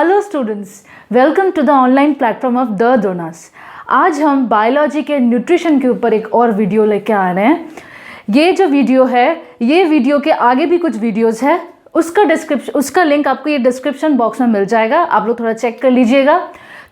Hello students, welcome to the online platform of the Dronas. आज हम biology के nutrition के ऊपर एक और वीडियो लेके आ रहे हैं। ये जो वीडियो है, ये वीडियो के आगे भी कुछ वीडियोस है, उसका लिंक आपको ये डिस्क्रिप्शन बॉक्स में मिल जाएगा, आप लोग थोड़ा चेक कर लीजिएगा।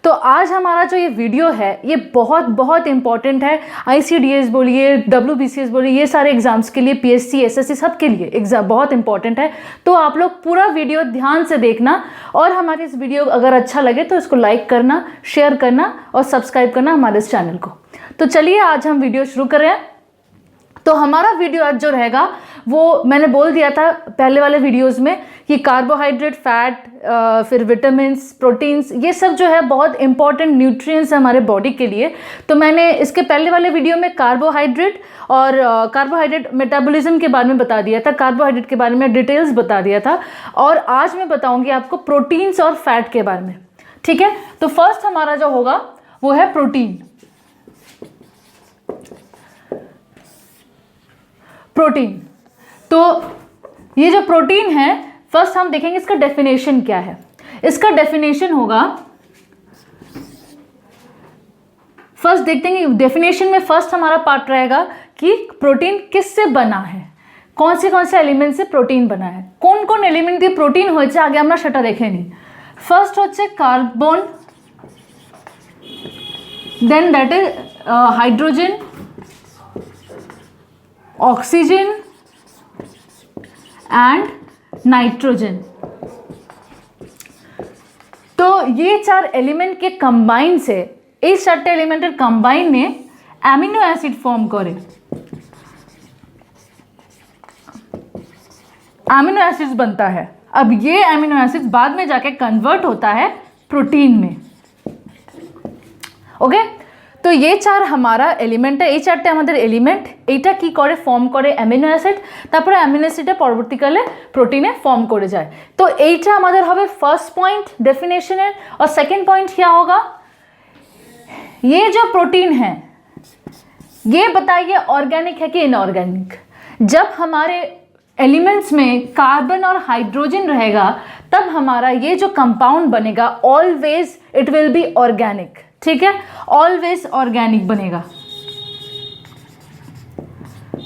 तो आज हमारा जो ये वीडियो है ये बहुत बहुत इंपॉर्टेंट है। ICDS बोलिए, WBCS बोलिए, ये सारे एग्जाम्स के लिए, PSC SSC सब के लिए एग्जाम बहुत इंपॉर्टेंट है। तो आप लोग पूरा वीडियो ध्यान से देखना और हमारे इस वीडियो अगर अच्छा लगे तो इसको लाइक करना, शेयर करना और सब्सक्राइब करना हमारे इस चैनल को। तो चलिए आज हम वीडियो शुरू करें। तो हमारा वीडियो आज जो रहेगा वो मैंने बोल दिया था पहले वाले वीडियोस में कि कार्बोहाइड्रेट, फैट, फिर विटामिन्स, प्रोटीन्स, ये सब जो है बहुत इंपॉर्टेंट न्यूट्रिएंट्स है हमारे बॉडी के लिए। तो मैंने इसके पहले वाले वीडियो में कार्बोहाइड्रेट और कार्बोहाइड्रेट मेटाबॉलिज्म के बारे में बता दिया था, कार्बोहाइड्रेट के बारे में डिटेल्स बता दिया था। और आज मैं बताऊंगी आपको प्रोटीन्स और फैट के बारे में। ठीक है, तो फर्स्ट हमारा जो होगा वो है प्रोटीन। प्रोटीन, तो ये जो प्रोटीन है, फर्स्ट हम देखेंगे इसका डेफिनेशन क्या है। इसका डेफिनेशन होगा, फर्स्ट देखते हैं डेफिनेशन में फर्स्ट हमारा पार्ट रहेगा कि प्रोटीन किससे बना है, कौन से एलिमेंट से प्रोटीन बना है, कौन कौन एलिमेंट দিয়ে प्रोटीन হয়েছে আগে আমরা সেটা দেখে নিই। ফার্স্ট হচ্ছে carbon, then that is hydrogen, oxygen and nitrogen. तो ये चार एलिमेंट के कंबाइन से, इस चारटे एलिमेंटेर कंबाइन ने अमीनो एसिड फॉर्म करे। अमीनो एसिड्स बनता है। अब ये अमीनो एसिड्स बाद में जाके कन्वर्ट होता है प्रोटीन में। ओके, तो ये चार हमारा एलिमेंट है, ये चारटे हमारे एलिमेंट এইটা কি করে ফর্ম করে অ্যামিনো অ্যাসিড, তারপরে অ্যামিনো অ্যাসিডটা পরবর্তীকালে প্রোটিনে ফর্ম করে যায়। तो এইটা আমাদের হবে फर्स्ट पॉइंट डेफिनेशनर। और सेकंड पॉइंट क्या होगा, ये जो प्रोटीन है ये बताइए ऑर्गेनिक है कि इनऑर्गेनिक। जब हमारे एलिमेंट्स में कार्बन और हाइड्रोजन रहेगा तब हमारा ये जो कंपाउंड बनेगा always it will be organic. ठीक है, ऑलवेज ऑर्गेनिक बनेगा।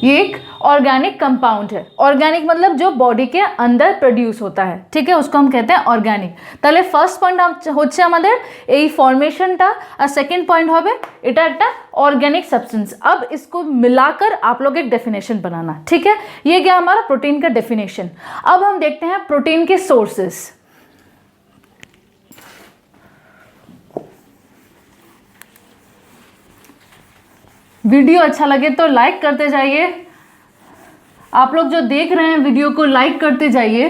ये एक ऑर्गेनिक कंपाउंड है। ऑर्गेनिक मतलब जो बॉडी के अंदर प्रोड्यूस होता है। ठीक है, उसको हम कहते हैं ऑर्गेनिक। তাহলে ফার্স্ট পয়েন্ট হচ্ছে আমাদের এই ফর্মেশনটা, और सेकंड पॉइंट হবে এটা একটা ऑर्गेनिक सब्सटेंस। अब इसको मिलाकर आप लोग एक डेफिनेशन बनाना। ठीक है, ये गया हमारा प्रोटीन का डेफिनेशन। अब हम देखते हैं प्रोटीन के सोर्सेस। वीडियो अच्छा लगे तो लाइक करते जाइए। आप लोग जो देख रहे हैं वीडियो को लाइक करते जाइए।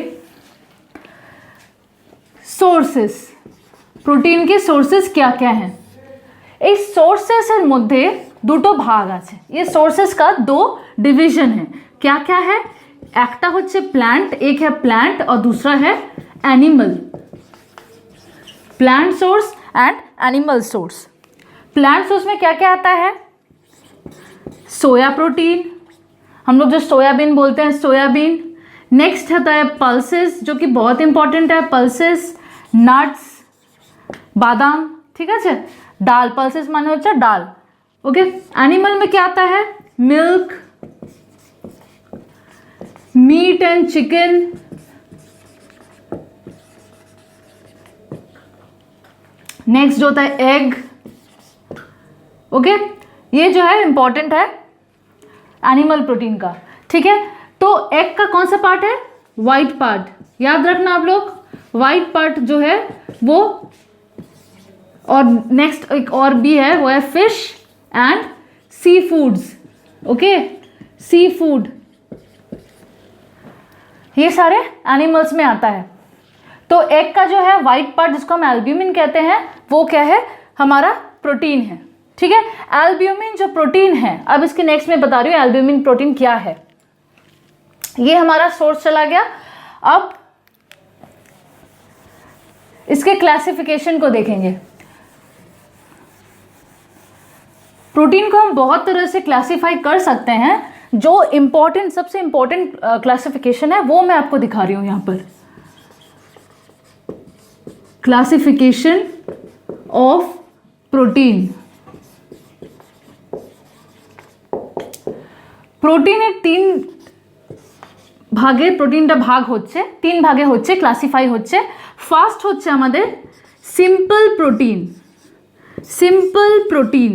सोर्सेस, प्रोटीन के सोर्सेस क्या क्या हैं। इस सोर्सेसের মধ্যে দুটো ভাগ আছে। ये सोर्सेस का दो डिवीजन है। क्या क्या है, একটা হচ্ছে प्लांट, एक है प्लांट और दूसरा है animal. Plant source and animal source. Plant source में क्या क्या आता है, सोया प्रोटीन, हम लोग जो सोयाबीन बोलते हैं सोयाबीन। नेक्स्ट होता है पल्सेस, जो कि बहुत इंपॉर्टेंट है, पल्सेस, नट्स, बादाम। ठीक है, डाल, पल्सेस माने होता है डाल। ओके, एनिमल में क्या आता है, milk, meat and chicken, next होता है एग। ओके, ये जो है इंपॉर्टेंट है एनिमल प्रोटीन का। ठीक है, तो एग का कौन सा पार्ट है, वाइट पार्ट, याद रखना आप लोग। वाइट पार्ट जो है वो, और नेक्स्ट एक और भी है, वो है fish and sea foods. Okay, sea food, ये सारे एनिमल्स में आता है। तो एग का जो है वाइट पार्ट, जिसको हम एल्ब्यूमिन कहते हैं, वो क्या है, हमारा प्रोटीन है। ठीक है, एल्ब्यूमिन जो प्रोटीन है, अब इसके नेक्स्ट में बता रही हूँ एल्ब्यूमिन प्रोटीन क्या है। ये हमारा सोर्स चला गया। अब इसके क्लासिफिकेशन को देखेंगे। प्रोटीन को हम बहुत तरह से क्लासिफाई कर सकते हैं। जो इम्पोर्टेंट, सबसे इम्पोर्टेंट क्लासिफिकेशन है वो मैं आपको दिखा रही हूँ यहाँ पर। Classification of protein. প্রোটিনের তিন ভাগে প্রোটিনটা ভাগ হচ্ছে, তিন ভাগে হচ্ছে, ক্লাসিফাই হচ্ছে। ফার্স্ট হচ্ছে আমাদের সিম্পল প্রোটিন, সিম্পল প্রোটিन,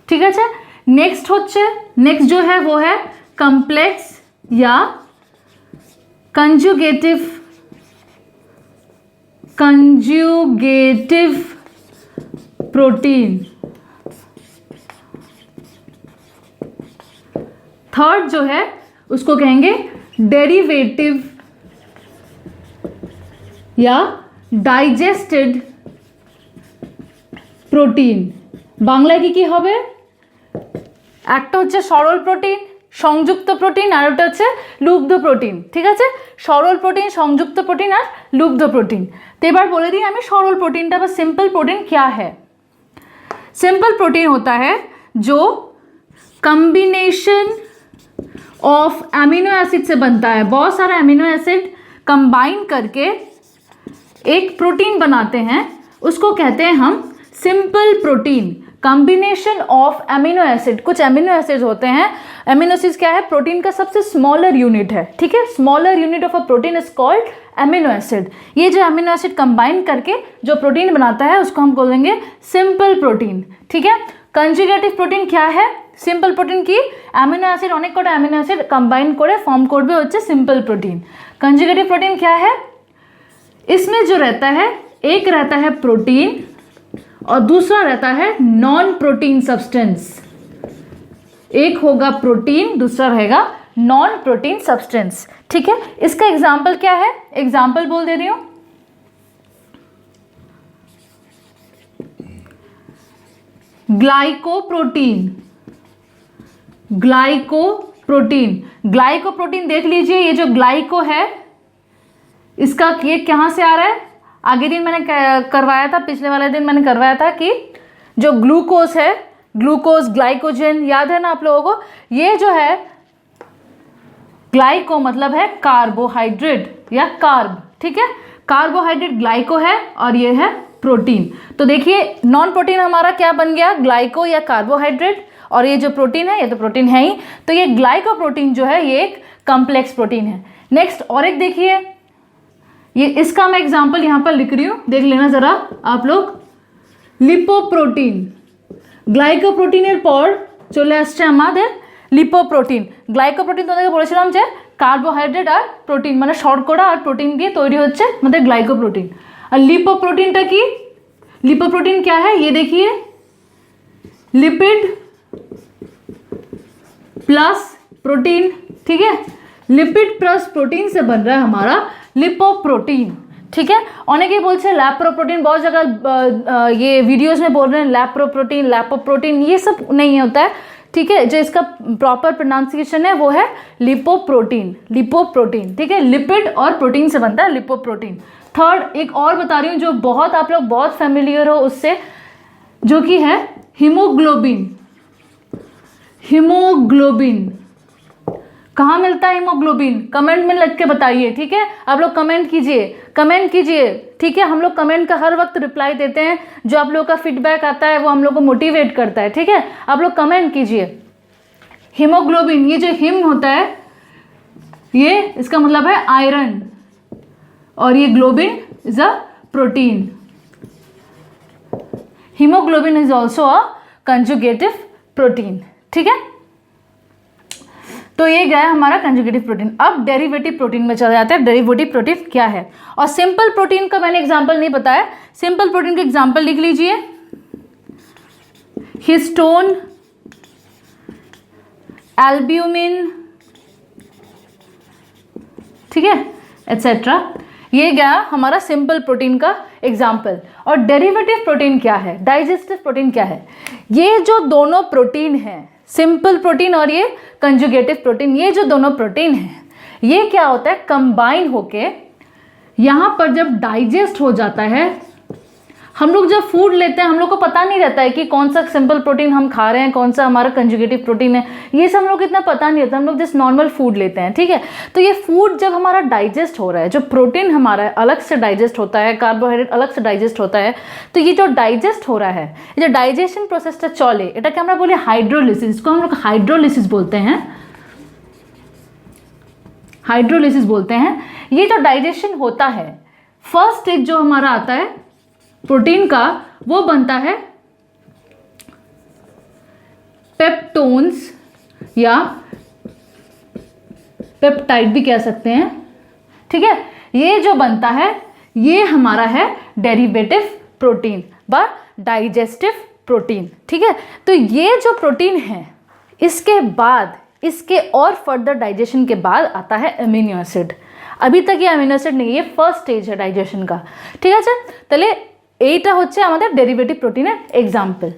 ठीक है। नेक्स्ट होच्छे, नेक्स्ट जो है वो है कम्प्लेक्स या कंजुगेटिव, कंजुगेटिव प्रोटीन। थर्ड जो है उसको कहेंगे डेरिवेटिव या डाइजेस्टेड प्रोटीन। बांग्ला की होबे, একটা হচ্ছে সরল প্রোটিন, সংযুক্ত প্রোটিন, আর একটা হচ্ছে লুব্ধ প্রোটিন, ঠিক আছে। সরল প্রোটিন, সংযুক্ত প্রোটিন আর লুব্ধ প্রোটিন। তো এবার বলে দিই আমি সরল প্রোটিনটা বা सिंपल प्रोटीन क्या है। सिंपल प्रोटीन होता है जो कम्बिनेशन ऑफ एमिनो एसिड से बनता है, बहुत सारा एमिनो एसिड कंबाइन करके एक प्रोटीन बनाते हैं, उसको कहते हैं हम simple protein. Combination of amino acid, कुछ एमिनो एसिड्स होते हैं, एमिनो एसिड्स क्या है, प्रोटीन का सबसे स्मॉलर यूनिट है, ठीक है। Smaller unit of a protein is called amino acid. ये जो एमिनो एसिड कंबाइन करके जो प्रोटीन बनाता है उसको हम बोलेंगे सिंपल प्रोटीन, ठीक है। कंजुगेटिव प्रोटीन क्या है, सिंपल प्रोटीन की एमिनो एसिड अनेक कटा एमिनो एसिड कंबाइन करे फॉर्म करबे होच्छे सिंपल प्रोटीन। कंजुगेटिव प्रोटीन क्या है, इसमें जो रहता है, एक रहता है प्रोटीन और दूसरा रहता है नॉन प्रोटीन सब्सटेंस। एक होगा प्रोटीन, दूसरा रहेगा नॉन प्रोटीन सब्सटेंस, ठीक है। इसका एग्जाम्पल क्या है, एग्जाम्पल बोल दे रही हूं। ग्लाइकोप्रोटीन, ग्लाइकोप्रोटीन, ग्लाइकोप्रोटीन देख लीजिए, ये जो ग्लाइको है इसका ये कहाँ से आ रहा है, आगे दिन मैंने करवाया था, पिछले वाले दिन मैंने करवाया था कि जो ग्लूकोज है, ग्लूकोज ग्लाइकोजन, याद है ना आप लोगों को। ये जो है ग्लाइको मतलब है कार्बोहाइड्रेट या कार्ब, ठीक है। कार्बोहाइड्रेट ग्लाइको है और ये है प्रोटीन। तो देखिए नॉन प्रोटीन हमारा क्या बन गया, ग्लाइको या कार्बोहाइड्रेट, और ये जो प्रोटीन है ये तो प्रोटीन है ही। तो ये ग्लाइकोप्रोटीन जो है ये एक कॉम्प्लेक्स प्रोटीन है। नेक्स्ट और एक देखिए, ये इसका मैं एग्जांपल यहाँ पर लिख रही हूँ, देख लेना ज़रा आप लोग। लिपोप्रोटीन, গ্লাইকোপ্রোটিনের পর চলে আসছে আমাদের লিপোপ্রোটিন। গ্লাইকোপ্রোটিন তোমাদেরকে বলেছিলাম যে কার্বোহাইড্রেট আর প্রোটিন মানে শর্করা আর প্রোটিন দিয়ে তৈরি হচ্ছে আমাদের গ্লাইকোপ্রোটিন। আর লিপোপ্রোটিনটা কি, लिपोप्रोटीन क्या है, ये देखिए लिपिड प्लस प्रोटीन, ठीक है। लिपिड प्लस प्रोटीन से बन रहा है हमारा लिपोप्रोटीन, ठीक है। अनेके बोलते हैं लैप्रोप्रोटीन, बहुत जगह ये वीडियोस में बोल रहे हैं लैप्रोप्रोटीन, लैपोप्रोटीन, ये सब नहीं होता है, ठीक है। जो इसका प्रॉपर प्रोनाउंसिएशन है वो है लिपोप्रोटीन, लिपोप्रोटीन, ठीक है। लिपिड और प्रोटीन से बनता है लिपोप्रोटीन। थर्ड एक और बता रही हूँ जो बहुत आप लोग बहुत फैमिलियर हो उससे, जो कि है हीमोग्लोबिन। हीमोग्लोबिन कहाँ मिलता है हीमोग्लोबिन, कमेंट में लिख के बताइए, ठीक है। आप लोग कमेंट कीजिए, कमेंट कीजिए, ठीक है। हम लोग कमेंट का हर वक्त रिप्लाई देते हैं, जो आप लोग का फीडबैक आता है वो हम लोग को मोटिवेट करता है, ठीक है। आप लोग कमेंट कीजिए। हीमोग्लोबिन, ये जो हिम होता है ये इसका मतलब है आयरन, और ये globin is a protein. Haemoglobin is also a conjugative protein, ठीक है। तो ये गया हमारा कंजुगेटिव प्रोटीन। अब डेरिवेटिव प्रोटीन में चले जाते हैं। डेरिवेटिव प्रोटीन क्या है, और सिंपल प्रोटीन का मैंने एग्जांपल नहीं बताया। सिंपल प्रोटीन का एग्जांपल लिख लीजिए, हिस्टोन, एल्ब्यूमिन, ठीक है, एटसेट्रा। ये गया हमारा सिंपल प्रोटीन का एग्जाम्पल। और डेरिवेटिव प्रोटीन क्या है, डाइजेस्टिव प्रोटीन क्या है, ये जो दोनों प्रोटीन हैं, सिंपल प्रोटीन और ये कंजुगेटिव प्रोटीन, ये जो दोनों प्रोटीन हैं ये क्या होता है, कंबाइन होके यहाँ पर जब डाइजेस्ट हो जाता है हम लोग जब फूड लेते हैं हम लोग को पता नहीं रहता है कि कौन सा सिंपल प्रोटीन हम खा रहे हैं, कौन सा हमारा कंजुगेटिव प्रोटीन है, ये सब हम लोग को इतना पता नहीं रहता, हम लोग जस्ट नॉर्मल फूड लेते हैं, ठीक है। तो ये फूड जब हमारा डाइजेस्ट हो रहा है, जो प्रोटीन हमारा अलग से डाइजेस्ट होता है, कार्बोहाइड्रेट अलग से डाइजेस्ट होता है, तो ये जो डाइजेस्ट हो रहा है, ये जो डाइजेशन प्रोसेसটা চলে এটাকে আমরা বলি हाइड्रोलिसिस, इसको हम लोग हाइड्रोलिसिस बोलते हैं, हाइड्रोलिसिस बोलते हैं। ये जो डाइजेशन होता है, फर्स्ट स्टेज जो हमारा आता है प्रोटीन का, वो बनता है पेप्टोन्स या पेप्टाइड भी कह सकते हैं, ठीक है। ये जो बनता है ये हमारा है डेरिवेटिव प्रोटीन व डाइजेस्टिव प्रोटीन, ठीक है। तो ये जो प्रोटीन है इसके बाद, इसके और फर्दर डाइजेशन के बाद आता है अमीनो एसिड। अभी तक ये अमीनो एसिड नहीं है, ये फर्स्ट स्टेज है डाइजेशन का, ठीक है। তাহলে এইটা হচ্ছে আমাদের डेरिवेटिव प्रोटीনের एग्जाम्पल।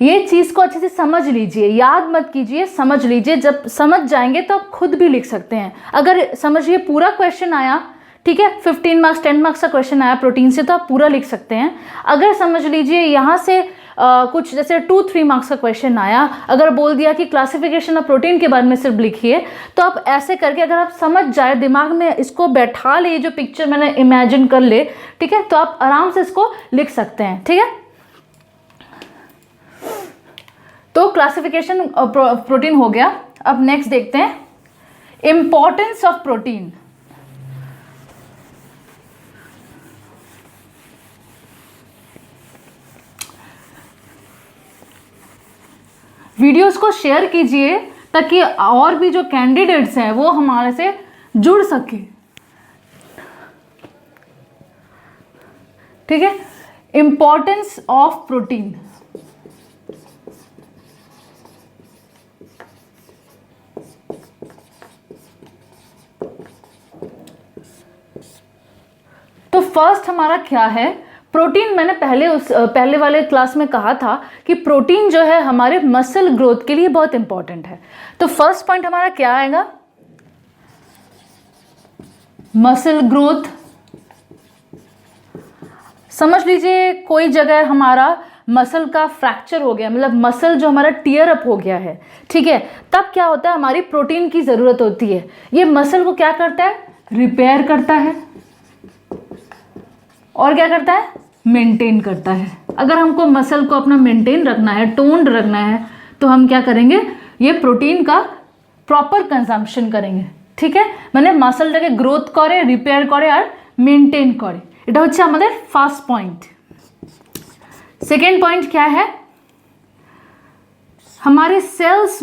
ये चीज़ को अच्छे से समझ लीजिए, याद मत कीजिए, समझ लीजिए। जब समझ जाएंगे तो आप खुद भी लिख सकते हैं। अगर समझिए पूरा क्वेश्चन आया, ठीक है, 15 मार्क्स 10 मार्क्स का क्वेश्चन आया प्रोटीन से, तो आप पूरा लिख सकते हैं। अगर समझ लीजिए यहाँ से कुछ जैसे 2-3 मार्क्स का क्वेश्चन आया, अगर बोल दिया कि क्लासिफिकेशन ऑफ प्रोटीन के बारे में सिर्फ लिखिए, तो आप ऐसे करके अगर आप समझ जाए, दिमाग में इसको बैठा ले, जो पिक्चर मैंने इमेजिन कर ले, ठीक है, तो आप आराम से इसको लिख सकते हैं, ठीक है। तो क्लासिफिकेशन प्रोटीन हो गया। अब नेक्स्ट देखते हैं इंपॉर्टेंस ऑफ प्रोटीन। वीडियोस को शेयर कीजिए ताकि और भी जो कैंडिडेट्स हैं वो हमारे से जुड़ सके, ठीक है। इंपॉर्टेंस ऑफ प्रोटीन, तो फर्स्ट हमारा क्या है, प्रोटीन। मैंने पहले वाले क्लास में कहा था कि प्रोटीन जो है हमारे मसल ग्रोथ के लिए बहुत इंपॉर्टेंट है। तो फर्स्ट पॉइंट हमारा क्या आएगा, मसल ग्रोथ। समझ लीजिए कोई जगह हमारा मसल का फ्रैक्चर हो गया, मतलब मसल जो हमारा टीयर अप हो गया है, ठीक है, तब क्या होता है, हमारी प्रोटीन की ज़रूरत होती है। ये मसल को क्या करता है, रिपेयर करता है, और क्या करता है, मेंटेन करता है। अगर हमको मसल को अपना मेंटेन रखना है, टोन्ड रखना है, तो हम क्या करेंगे, ये प्रोटीन का प्रॉपर कंजम्पशन करेंगे, ठीक है। मैंने मसलটাকে ग्रोथ करे, रिपेयर करे और मेंटेन करे। এটা হচ্ছে আমাদের ফার্স্ট পয়েंट। सेकेंड पॉइंट क्या है, हमारे सेल्स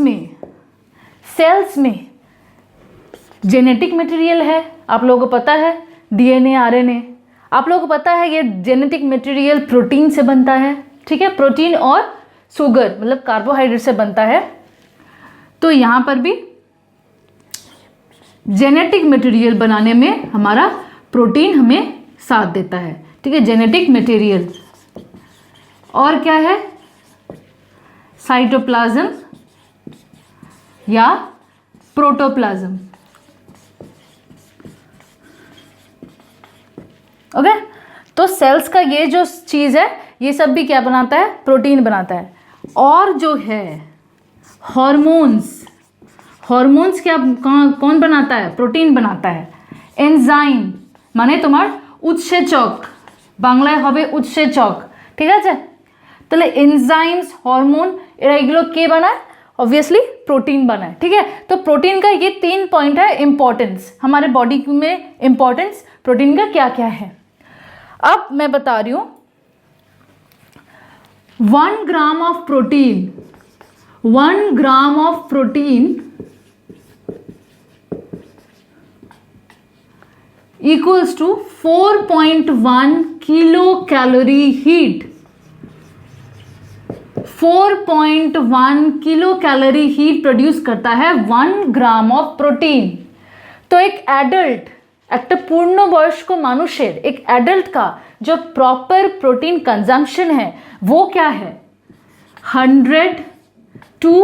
में जेनेटिक मटेरियल है, आप लोगों को पता है, डीएनए आरएनए। आप लोगों को पता है ये जेनेटिक मटेरियल प्रोटीन से बनता है, ठीक है, प्रोटीन और शुगर मतलब कार्बोहाइड्रेट से बनता है। तो यहाँ पर भी जेनेटिक मटेरियल बनाने में हमारा प्रोटीन हमें साथ देता है, ठीक है, जेनेटिक मटेरियल। और क्या है, साइटोप्लाज्म या प्रोटोप्लाज्म, ओके। तो सेल्स का ये जो चीज़ है, ये सब भी क्या बनाता है, प्रोटीन बनाता है। और जो है हॉर्मोन्स क्या कौन बनाता है, प्रोटीन बनाता है। एंजाइम माने तुम्हार उत्सेचक, बांग्लाয় হবে उत्सेचक, ঠিক আছে। তাহলে एंजाइम्स, हॉर्मोन এগুলো কে বানায়, ऑब्वियसली प्रोटीन बनाए, ठीक है। तो प्रोटीन का ये 3 पॉइंट है इंपॉर्टेंस, हमारे बॉडी में इंपॉर्टेंस प्रोटीन का क्या क्या है। अब मैं बता रही हूँ 1 gram of protein, 1 gram of protein equals to 4.1 kilo calorie heat. 4.1 kilo calorie heat produce करता है 1 ग्राम ऑफ प्रोटीन। तो एक एडल्ट, একটা পূর্ণবয়স্ক মানুষের, एक एडल्ट का जो प्रॉपर प्रोटीन कंजम्पशन है वो क्या है, 100 to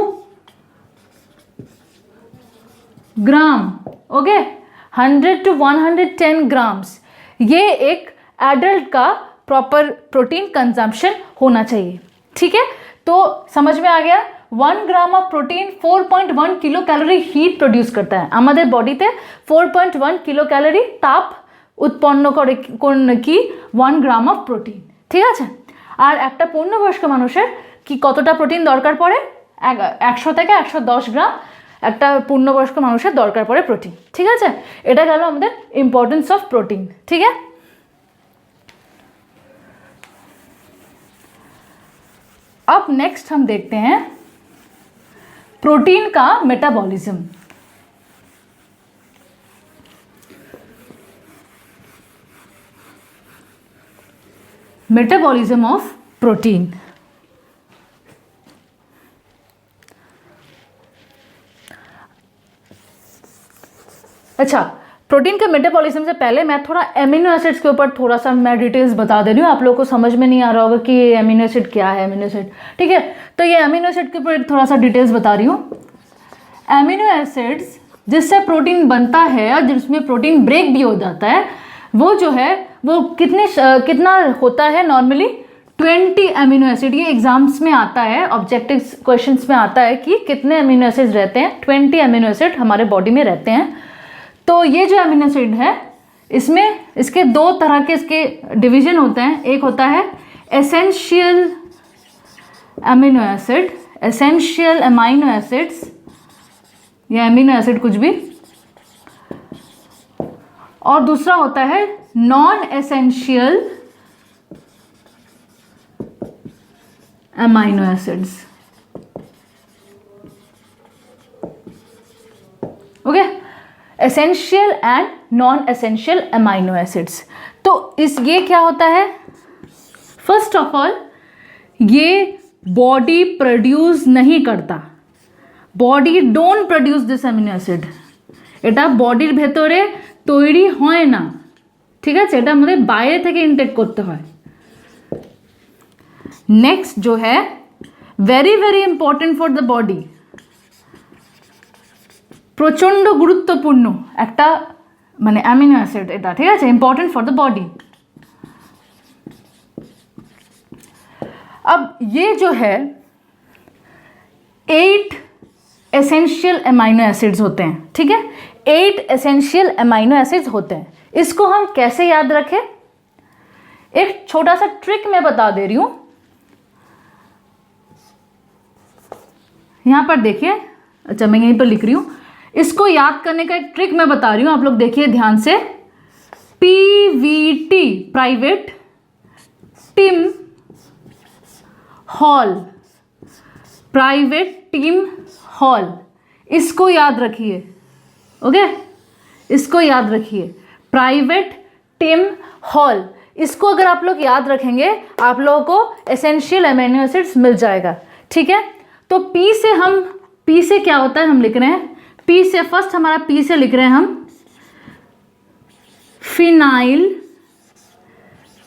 gram, okay, 100 to 110 grams. ये एक एडल्ट का प्रॉपर प्रोटीन कंजम्पशन होना चाहिए। ठीक है, तो समझ में आ गया। 1 gram of protein 4.1 kilo calorie heat produce करता है। আমাদের বডিতে 4.1 কিলো ক্যালোরি তাপ উৎপন্ন করে কি 1 গ্রাম অফ প্রোটিন। ঠিক আছে, আর একটা পূর্ণবয়স্ক মানুষের কি কতটা প্রোটিন দরকার পড়ে? 100 থেকে 110 গ্রাম একটা পূর্ণবয়স্ক মানুষের দরকার পড়ে প্রোটিন। ঠিক আছে, এটা গেল আমাদের ইম্পর্টেন্স অফ प्रोटीन। ठीक है, अब नेक्स्ट हम देखते हैं प्रोटीन का मेटाबॉलिज्म। Metabolism of protein. अच्छा, प्रोटीन के मेटाबॉलिज्म से पहले मैं थोड़ा एमिनो एसिड्स के ऊपर थोड़ा सा मैं डिटेल्स बता दे रही हूँ। आप लोगों को समझ में नहीं आ रहा होगा कि ये एमिनो एसिड क्या है, एमिनो एसिड। ठीक है, तो ये एमिनो एसिड के ऊपर थोड़ा सा डिटेल्स बता रही हूँ। एमिनो एसिड्स जिससे प्रोटीन बनता है और जिसमें प्रोटीन ब्रेक भी हो जाता है, वो जो है वो कितना होता है नॉर्मली 20 एमिनो एसिड। ये एग्जाम्स में आता है, ऑब्जेक्टिव क्वेश्चंस में आता है कि कितने एमिनो एसिड रहते हैं। 20 एमिनो एसिड हमारे बॉडी में रहते हैं। तो ये जो एमिनो एसिड है, इसमें इसके दो तरह के इसके डिवीजन होते हैं। एक होता है essential amino acid, essential amino acids या एमिनो एसिड कुछ भी, और दूसरा होता है non essential amino acids. Okay, essential and non essential amino acids. तो ये क्या होता है? फर्स्ट ऑफ ऑल, ये बॉडी प्रोड्यूस नहीं करता। Body don't produce this amino acid. এটা বডির ভেতরে তৈরি হয় না। ঠিক আছে, এটা আমাদের বাইরে থেকে ইনটেক করতে হয়। নেক্সট जो है very very important for the body, প্রচণ্ড গুরুত্বপূর্ণ একটা মানে অ্যামিনো অ্যাসিড এটা। ঠিক আছে, ইম্পর্টেন্ট ফর द बॉडी। अब ये जो है 8 एसेंशियल अमाइनो एसिड्स होते हैं। ठीक है, 8 एसेंशियल अमाइनो एसिड्स होते हैं। इसको हम कैसे याद रखें? एक छोटा सा ट्रिक मैं बता दे रही हूं। यहां पर देखिए, अच्छा मैं यहीं पर लिख रही हूं। इसको याद करने का एक ट्रिक मैं बता रही हूं, आप लोग देखिए ध्यान से। PVT, private Tim Hall, private Tim Hall, इसको याद रखिए। ओके, इसको याद रखिए, प्राइवेट टिम हॉल। इसको अगर आप लोग याद रखेंगे, आप लोगों को एसेंशियल अमीनो एसिड्स मिल जाएगा। ठीक है, तो पी से क्या होता है हम लिख रहे हैं। पी से फर्स्ट हमारा पी से लिख रहे हैं हम phenyl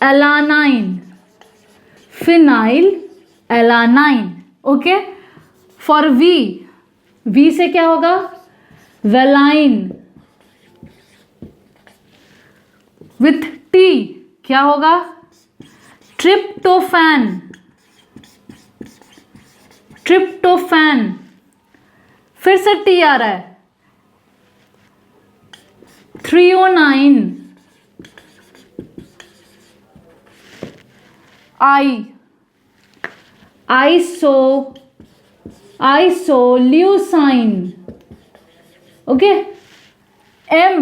alanine, phenylalanine. Okay, for V से क्या होगा? वेलाइन। विथ टी क्या होगा? Tryptophan, tryptophan. फिर से टी आ रहा है, threonine. Isoleucine. Okay, M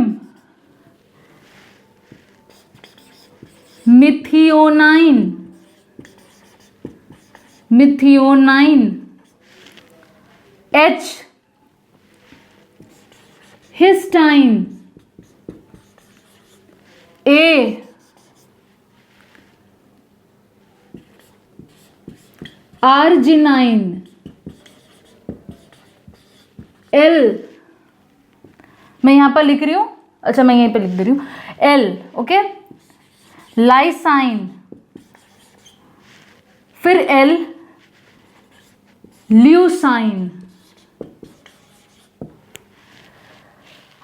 methionine, methionine. H histidine. A arginine. L मैं यहां पर लिख रही हूं, अच्छा मैं यहीं पर लिख दे रही हूं, एल। Okay, lysine. फिर एल ल्यूसाइन।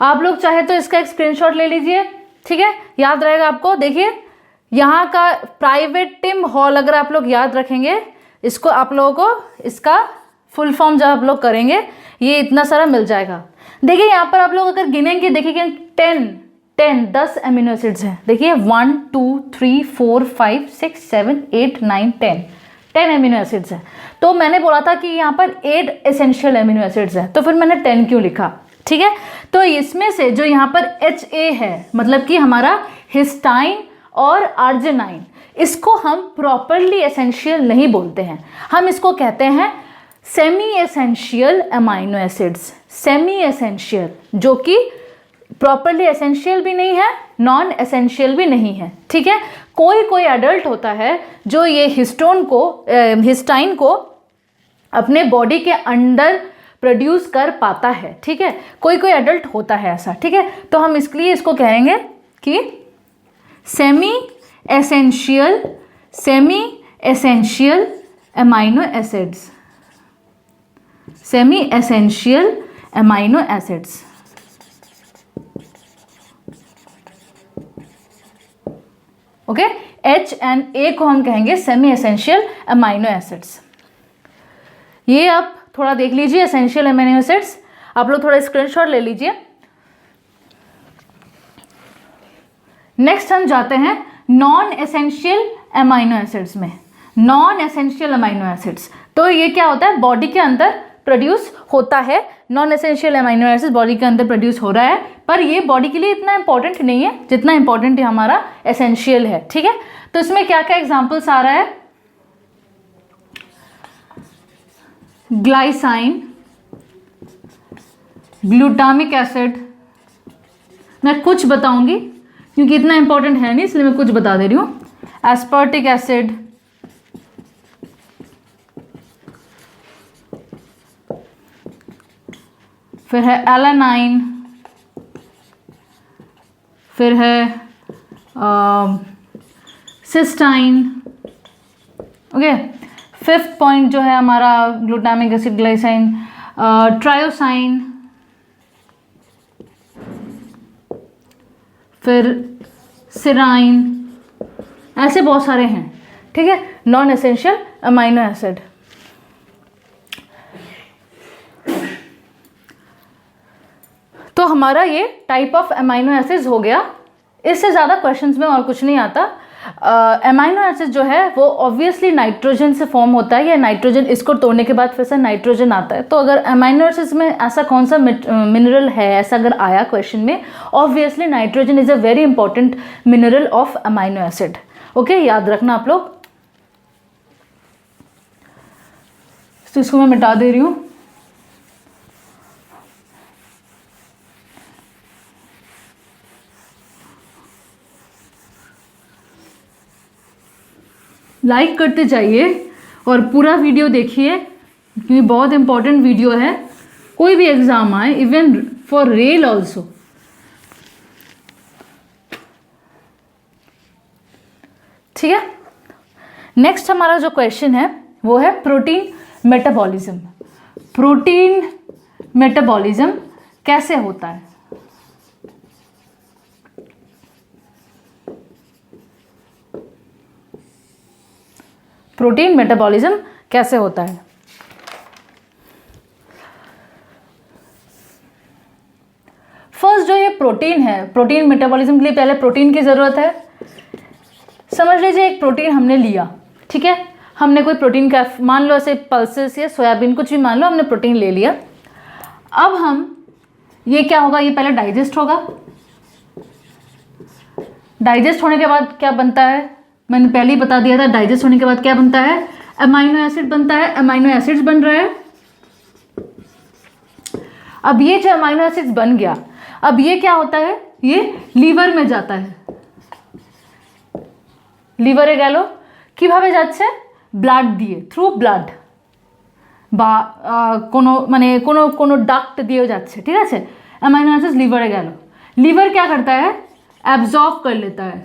आप लोग चाहे तो इसका एक स्क्रीनशॉट ले लीजिए। ठीक है, याद रहेगा आपको। देखिए यहाँ का प्राइवेट टिम हॉल अगर आप लोग याद रखेंगे, इसको आप लोगों को इसका फुल फॉर्म जब आप लोग करेंगे ये इतना सारा मिल जाएगा। देखिए यहाँ पर आप लोग अगर गिनेंगे, देखिए 10 अमीनो एसिड्स हैं। देखिए 1 2 3 4 5 6 7 8 9 10 अमीनो एसिड्स हैं। तो मैंने बोला था कि यहाँ पर 8 एसेंशियल अमीनो एसिड्स हैं, तो फिर मैंने 10 क्यों लिखा, ठीक है। तो इसमें से जो यहाँ पर HA है, मतलब कि हमारा हिस्टाइन और आर्जिनाइन, इसको हम प्रॉपरली एसेंशियल नहीं बोलते हैं, हम इसको कहते हैं semi essential amino acids. Semi essential, जो कि प्रॉपरली एसेंशियल भी नहीं है, नॉन एसेंशियल भी नहीं है, ठीक है। कोई एडल्ट होता है जो ये हिस्टाइन को अपने बॉडी के अंदर प्रोड्यूस कर पाता है, ठीक है। कोई एडल्ट होता है ऐसा, ठीक है। तो हम इसलिए इसको कहेंगे कि semi essential amino acids, semi essential amino acids. Okay, H and A को हम कहेंगे सेमी एसेंशियल अमाइनो एसिड्स। ये आप थोड़ा देख लीजिए एसेंशियल अमाइनो एसिड्स, आप लोग थोड़ा स्क्रीनशॉट ले लीजिए। नेक्स्ट हम जाते हैं नॉन एसेंशियल अमाइनो एसिड्स में। नॉन एसेंशियल अमाइनो एसिड्स, तो ये क्या होता है, बॉडी के अंदर प्रोड्यूस होता है। Non essential amino acids body के अंदर प्रोड्यूस हो रहा है, पर ये बॉडी के लिए इतना इंपॉर्टेंट नहीं है जितना इंपॉर्टेंट है हमारा एसेंशियल है, ठीक है। तो इसमें क्या क्या एग्जांपल्स आ रहा है, ग्लाइसाइन, ग्लूटामिक एसिड, मैं कुछ बताऊंगी क्योंकि इतना इंपॉर्टेंट है नहीं, इसलिए मैं कुछ बता दे रही हूं। एस्पर्टिक एसिड, फिर है एलानाइन, फिर है सिस्टाइन। ओके, फिफ्थ पॉइंट जो है हमारा ग्लूटामिक एसिड, ग्लाइसाइन, ट्रायोसाइन, फिर सिराइन, ऐसे बहुत सारे हैं, ठीक है, नॉन एसेंशियल अमाइनो एसिड। तो हमारा ये टाइप ऑफ अमाइनो एसिड्स हो गया। इससे ज़्यादा क्वेश्चंस में और कुछ नहीं आता। अमाइनो एसिड जो है वो ऑब्वियसली नाइट्रोजन से फॉर्म होता है, या नाइट्रोजन, इसको तोड़ने के बाद फिर से नाइट्रोजन आता है। तो अगर अमाइनो एसिड्स में ऐसा कौन सा मिनरल है, ऐसा अगर आया क्वेश्चन में, obviously nitrogen is a very important mineral of amino acid. Okay, याद रखना आप लोग। तो इसको मैं मिटा दे रही हूँ। लाइक करते जाइए और पूरा वीडियो देखिए क्योंकि बहुत इंपॉर्टेंट वीडियो है। कोई भी एग्जाम आए, इवन फॉर रेल ऑल्सो। ठीक है, नेक्स्ट हमारा जो क्वेश्चन है वो है प्रोटीन मेटाबॉलिज्म। प्रोटीन मेटाबॉलिज्म कैसे होता है? प्रोटीन मेटाबॉलिज्म कैसे होता है? फर्स्ट जो ये प्रोटीन है, प्रोटीन मेटाबॉलिज्म के लिए पहले प्रोटीन की ज़रूरत है। समझ लीजिए एक प्रोटीन हमने लिया, ठीक है, हमने कोई प्रोटीन का, मान लो ऐसे पल्सेस या सोयाबीन कुछ भी मान लो, हमने प्रोटीन ले लिया। अब हम ये क्या होगा, ये पहले डाइजेस्ट होगा। डाइजेस्ट होने के बाद क्या बनता है, मैंने पहले ही बता दिया था, डाइजेस्ट होने के बाद क्या बनता है, अमाइनो एसिड बनता है। अमाइनो एसिड्स बन रहा है। अब ये जो अमाइनो एसिड्स बन गया, अब ये क्या होता है, ये लीवर में जाता है। লিভারে গেল কিভাবে যাচ্ছে, ব্লাড দিয়ে, থ্রু ব্লাড বা কোনো মানে কোনো ডাক্ট দিয়ে যাচ্ছে, ঠিক আছে। অ্যামাইনো অ্যাসিডস লিভারে গেল, লিভার क्या करता है, एब्जॉर्ब कर लेता है,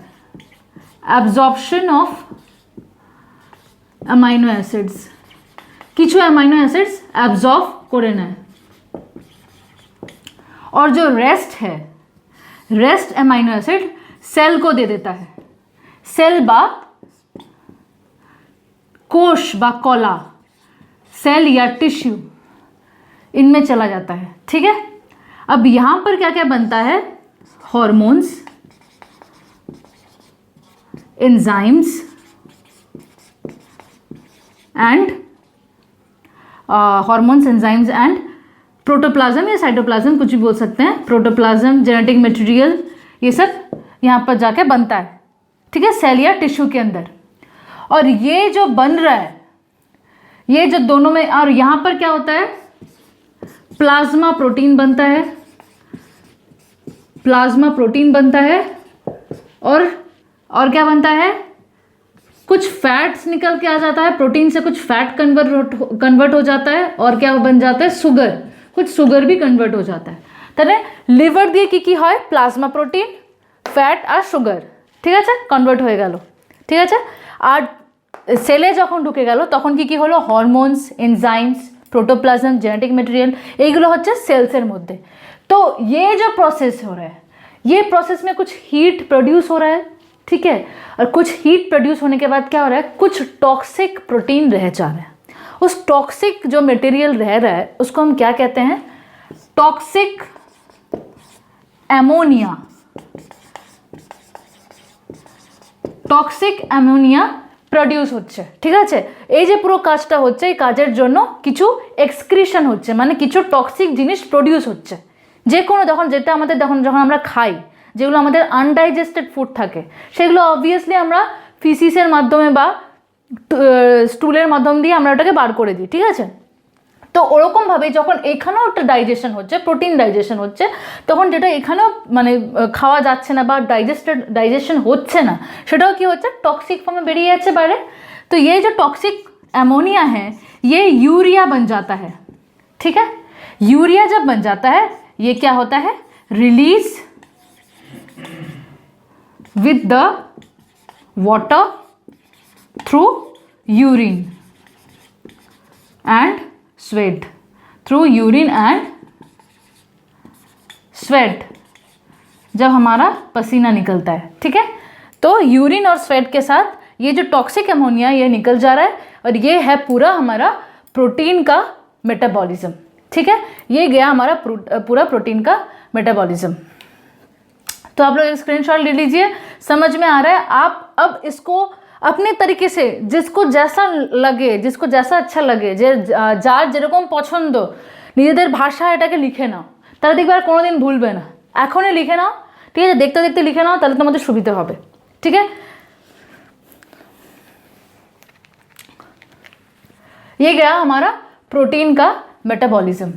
एब्जॉर्प्शन ऑफ অ্যামাইনো অ্যাসিডস। কিছু অ্যামাইনো অ্যাসিডস एब्जॉर्ब করে নেয়, और जो रेस्ट है, रेस्ट अमाइनो एसिड सेल को दे देता है। सेल बा कोश बा कला, सेल या टिश्यू, इनमें चला जाता है। ठीक है, अब यहां पर क्या क्या बनता है, hormones, enzymes and hormones, enzymes and protoplasm या साइटोप्लाज्म, कुछ भी बोल सकते हैं, प्रोटोप्लाज्म, जेनेटिक मटेरियल, ये सब यहाँ पर जाके बनता है। ठीक है, सेल या टिश्यू के अंदर। और ये जो बन रहा है, ये जो दोनों में, और यहाँ पर क्या होता है, प्लाज्मा प्रोटीन बनता है, प्लाज्मा प्रोटीन बनता है, और क्या बनता है, कुछ फैट्स निकल के आ जाता है, प्रोटीन से कुछ फैट कन्वर्ट हो जाता है, और क्या बन जाता है, सुगर, कुछ सुगर भी कन्वर्ट हो जाता है। তাহলে লিভার দিয়ে কি কি হয়, প্লাজমা প্রোটিন, ফ্যাট আর সুগার, ঠিক আছে, কনভার্ট হয়ে গেল। ঠিক আছে, আর সেলে যখন ঢুকে গেল তখন কি কি হলো, hormones, enzymes, protoplasm, genetic material, এইগুলো হচ্ছে সেলসের মধ্যে। तो ये जो प्रोसेस हो रहा है, ये प्रोसेस में कुछ हीट प्रोड्यूस हो रहा है। ठीक है, और कुछ हीट प्रोड्यूस होने के बाद क्या हो रहा है, कुछ टॉक्सिक प्रोटीन रह जा रहा है। उस टॉक्सिक जो मटेरियल रह रहा है उसको हम क्या कहते हैं, toxic ammonia, toxic ammonia produce হচ্ছে। ঠিক আছে, এই যে পুরো কাজটা হচ্ছে, এই কাজের জন্য কিছু এক্সক্রিশন হচ্ছে, মানে কিছু টক্সিক জিনিস প্রডিউস হচ্ছে। যে কোনো যেটা আমাদের যখন আমরা খাই, যেগুলো আমাদের আনডাইজেস্টেড ফুড থাকে, সেগুলো অবভিয়াসলি আমরা ফিসিসের মাধ্যমে বা স্টুলের মাধ্যম দিয়ে আমরা ওটাকে বার করে দিই। ঠিক আছে, তো ওরকমভাবে যখন এখানেও একটা ডাইজেশন হচ্ছে, প্রোটিন ডাইজেশন হচ্ছে, তখন যেটা এখানেও মানে খাওয়া যাচ্ছে না বা ডাইজেশন হচ্ছে না, সেটাও কি হচ্ছে, टॉक्सिक फॉर्म में बेरिए जाচ্ছে বাইরে। तो ये जो टॉक्सिक अमोनिया है ये यूरिया बन जाता है। ठीक है, यूरिया जब बन जाता है, ये क्या होता है, release with the water through urine and sweat, through urine and sweat, जब हमारा पसीना निकलता है। ठीक है, तो यूरिन और स्वेट के साथ ये जो टॉक्सिक अमोनिया ये निकल जा रहा है, और ये है पूरा हमारा प्रोटीन का मेटाबॉलिज्म। ठीक है, ये गया हमारा पूरा प्रोटीन का मेटाबॉलिज्म। तो आप लोग स्क्रीनशॉट ले लीजिए, समझ में आ रहा है। आप अब इसको अपने तरीके से, जिसको जैसा लगे, जिसको जैसा अच्छा लगे, যে যার যেরকম পছন্দ, নিজেদের ভাষা এটাকে লিখে নাও, তাহলে দেখবে আর কোনোদিন ভুলবে না। এখনই লিখে নাও, ঠিক আছে, দেখতে দেখতে লিখে নাও, তাহলে তোমাদের সুবিধা হবে। ঠিক है, ये गया हमारा प्रोटीन का मेटाबॉलिज्म।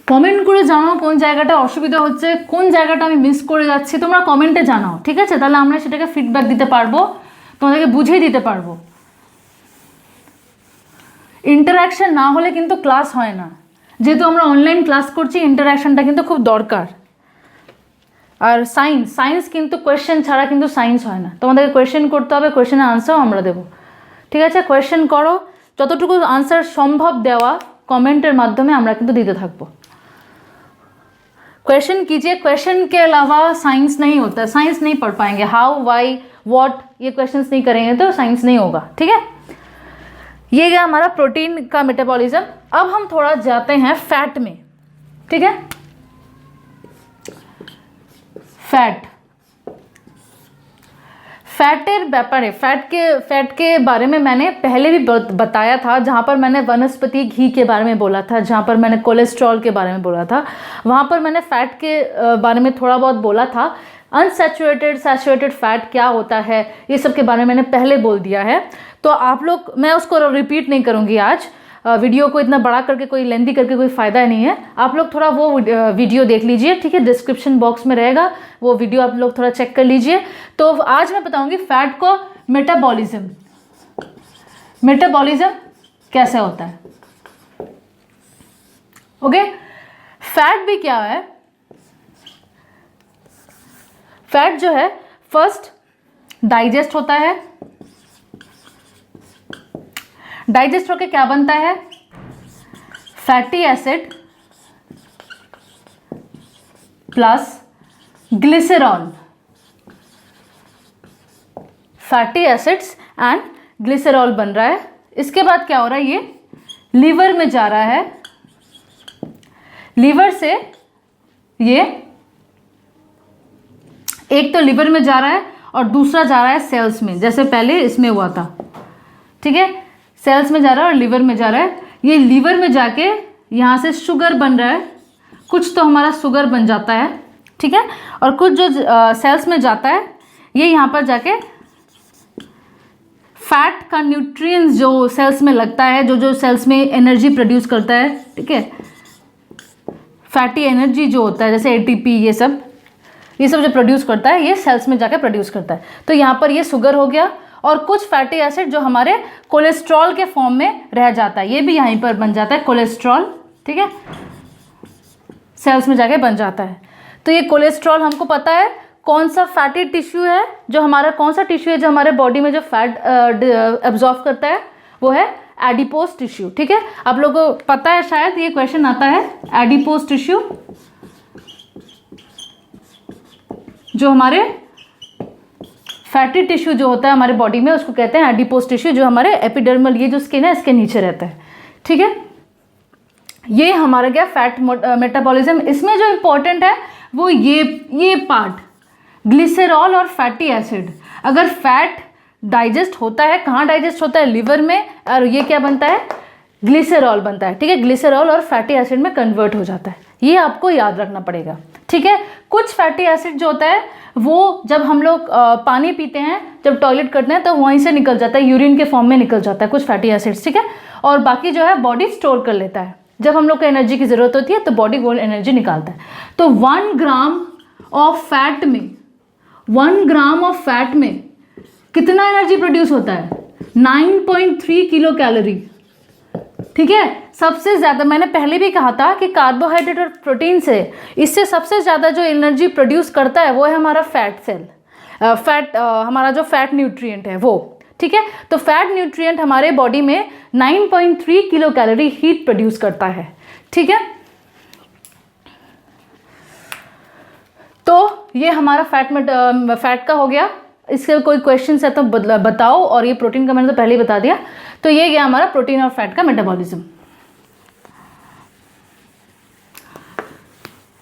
কমেন্ট করে জানাও কোন জায়গাটা অসুবিধা হচ্ছে, কোন জায়গাটা আমি মিস করে যাচ্ছি, তোমরা কমেন্টে জানাও। ঠিক আছে, তাহলে আমরা সেটাকে ফিডব্যাক দিতে পারবো, তোমাদেরকে বুঝিয়ে দিতে পারবো। ইন্টারাকশন না হলে কিন্তু ক্লাস হয় না, যেহেতু আমরা অনলাইন ক্লাস করছি, ইন্টারাকশনটা কিন্তু খুব দরকার। আর সায়েন্স কিন্তু কোয়েশ্চেন ছাড়া কিন্তু সায়েন্স হয় না, তোমাদেরকে কোয়েশ্চেন করতে হবে, কোয়েশ্চেনের আনসারও আমরা দেবো। ঠিক আছে, কোয়েশ্চেন করো, যতটুকু আনসার সম্ভব দেওয়া কমেন্টের মাধ্যমে আমরা কিন্তু দিতে থাকবো। क्वेश्चन कीजिए, क्वेश्चन के अलावा साइंस नहीं होता, साइंस नहीं पढ़ पाएंगे। हाउ, वाई, व्हाट, ये क्वेश्चंस नहीं करेंगे तो साइंस नहीं होगा। ठीक है, ये गया हमारा प्रोटीन का मेटाबॉलिज्म। अब हम थोड़ा जाते हैं फैट में। ठीक है, फैटेर ব্যাপারে, फैट के बारे में मैंने पहले भी बताया था, जहाँ पर मैंने वनस्पति घी के बारे में बोला था, जहाँ पर मैंने कोलेस्ट्रॉल के बारे में बोला था, वहाँ पर मैंने फैट के बारे में थोड़ा बहुत बोला था। अनसैचुरेटेड, सैचुरेटेड फैट क्या होता है, ये सब के बारे में मैंने पहले बोल दिया है। तो आप लोग, मैं उसको रिपीट नहीं करूँगी आज, वीडियो को इतना बड़ा करके, कोई लेंदी करके कोई फ़ायदा नहीं है। आप लोग थोड़ा वो वीडियो देख लीजिए। ठीक है, डिस्क्रिप्शन बॉक्स में रहेगा, वो वीडियो आप लोग थोड़ा चेक कर लीजिए। तो आज मैं बताऊंगी फैट को मेटाबॉलिज्म कैसे होता है। ओके, फैट भी क्या है, फैट जो है फर्स्ट डाइजेस्ट होता है, डाइजेस्ट होकर क्या बनता है, fatty acid plus glycerol, fatty acids and glycerol बन रहा है। इसके बाद क्या हो रहा है, ये लीवर में जा रहा है, लीवर से ये एक तो लीवर में जा रहा है और दूसरा जा रहा है सेल्स में, जैसे पहले इसमें हुआ था, ठीक है। सेल्स में जा रहा है और लीवर में जा रहा है। ये लीवर में जाके यहाँ से शुगर बन रहा है, कुछ तो हमारा शुगर बन जाता है, ठीक है। और कुछ जो सेल्स में जाता है ये यहाँ पर जाके फैट का न्यूट्रिएंट्स जो सेल्स में लगता है, जो सेल्स में एनर्जी प्रोड्यूस करता है, ठीक है, फैटी एनर्जी जो होता है जैसे एटीपी, ये सब जो प्रोड्यूस करता है ये सेल्स में जाके प्रोड्यूस करता है। तो यहाँ पर ये शुगर हो गया और कुछ फैटी एसिड जो हमारे कोलेस्ट्रॉल के फॉर्म में रह जाता है, ये भी यहीं पर बन जाता है कोलेस्ट्रॉल, ठीक है, सेल्स में जाके बन जाता है। तो ये कोलेस्ट्रॉल हमको पता है कौन सा फैटी टिश्यू है जो हमारा, कौन सा टिश्यू है जो हमारे बॉडी में जो फैट एब्जॉर्ब करता है, वो है एडिपोज टिश्यू, ठीक है। आप लोगों को पता है, शायद ये क्वेश्चन आता है, एडिपोज टिश्यू जो हमारे फैटी टिश्यू जो होता है हमारे बॉडी में उसको कहते हैं एडिपोज टिश्यू, जो हमारे एपिडर्मल, ये जो स्किन है इसके नीचे रहता है, ठीक है। ये हमारा क्या फैट मेटाबॉलिज्म, इसमें जो इम्पोर्टेंट है वो ये पार्ट ग्लिसरॉल और फैटी एसिड। अगर फैट डाइजेस्ट होता है, कहाँ डाइजेस्ट होता है, लिवर में, और ये क्या बनता है, ग्लिसरॉल बनता है, ठीक है। ग्लिसरॉल और फैटी एसिड में कन्वर्ट हो जाता है, ये आपको याद रखना पड़ेगा, ठीक है। कुछ फैटी एसिड जो होता है वो जब हम लोग पानी पीते हैं, जब टॉयलेट करते हैं, तो वहीं से निकल जाता है, यूरिन के फॉर्म में निकल जाता है कुछ फैटी एसिड्स, ठीक है। और बाकी जो है बॉडी स्टोर कर लेता है, जब हम लोग को एनर्जी की ज़रूरत होती है तो बॉडी वो एनर्जी निकालता है। तो 1 ग्राम ऑफ फैट में, 1 ग्राम ऑफ फैट में कितना एनर्जी प्रोड्यूस होता है, 9.3 किलो कैलोरी, ठीक है। सबसे ज़्यादा, मैंने पहले भी कहा था कि कार्बोहाइड्रेट और प्रोटीन से, इससे सबसे ज़्यादा जो एनर्जी प्रोड्यूस करता है वो है हमारा फैट सेल, हमारा जो फैट न्यूट्रिएंट है वो, ठीक है। तो फैट न्यूट्रिएंट हमारे बॉडी में 9.3 किलो कैलोरी हीट प्रोड्यूस करता है, ठीक है। तो ये हमारा फैट का हो गया। इसके कोई क्वेश्चन है तो बताओ, और ये प्रोटीन का मैंने तो पहले ही बता दिया। तो ये गया हमारा प्रोटीन और फैट का मेटाबॉलिज्म।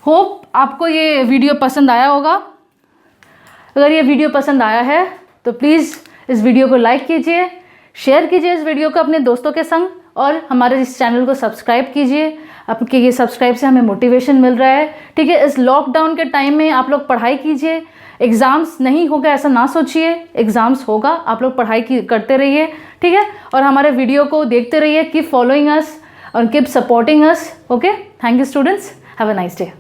होप आपको ये वीडियो पसंद आया होगा। अगर ये वीडियो पसंद आया है तो प्लीज़ इस वीडियो को लाइक कीजिए, शेयर कीजिए इस वीडियो को अपने दोस्तों के संग, और हमारे इस चैनल को सब्सक्राइब कीजिए। आपके ये सब्सक्राइब से हमें मोटिवेशन मिल रहा है, ठीक है। इस लॉकडाउन के टाइम में आप लोग पढ़ाई कीजिए, एग्ज़ाम्स नहीं होगा ऐसा ना सोचिए, एग्ज़ाम्स होगा, आप लोग पढ़ाई करते रहिए, ठीक है। और हमारे वीडियो को देखते रहिए, कीप फॉलोइंग अस और keep supporting us, okay. Thank you students, have a nice day.